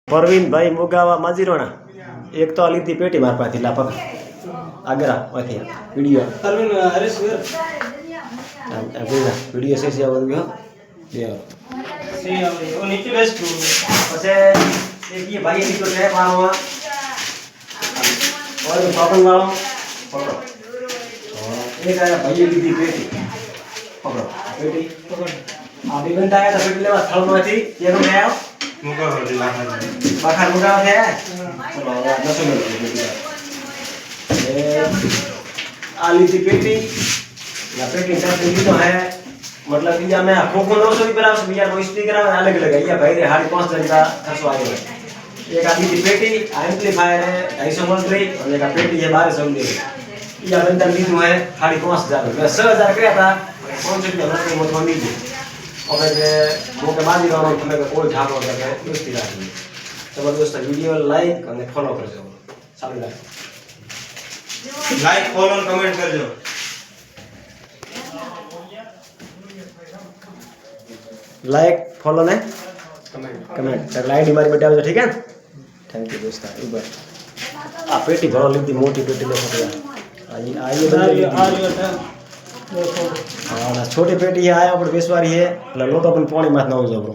परवीन भाई मुगावा माजीरोना एक तो आली थी पेटी मार पाती ला पक आगरा वाथी वीडियो परवीन हरीश वीर अबेगा वीडियो से आवर गयो ये सी वो नीचे बेस्ट पछे एक ये भाई निकल गए पावा और पापन वाला पकड़ो एक आया भाई की थी पेटी पकड़ो पेटी पकड़ अभी घंटा आया था पेटी लेवा थल में थी ये को गया मुका हो दिला बाहर मुका थे चलो 10 मिनट ये आली थी पेटी या पेटी का पेटी तो है मतलब कि या मैं आंखों को 900 भी परा उसमें यार वॉइस स्पीकर अलग अलग है या भाई रे 5.5 जन का 300 आ गया एक आली थी पेटी एम्पलीफायर है 250 वोल्ट री और एक पेटी है 1200 दी या बंदर ली जो है 5.5 मैं 6000 किया था कौन से भी हमने मत बंदी थी और मैं मोके बाजी गानो તમે કોઈ ઠાકો કરે દોસ્તી રાખી જબરદસ્ત વિડિયો લાઈક અને ફોલો કરજો ચાલુ રાખો लाइक फॉलो और कमेंट करजो लाइक फॉलो ने कमेंट कमेंट कर आईडी मारी बताओ ठीक है थैंक यू दोस्त ऊपर आ पेटी भरो लीधी मोटी पेटी लो फटिया आई बंदे हाँ छोटी पेटी है आया पर बेसवारी है लोटो अपन पानी मत ना हो जाओ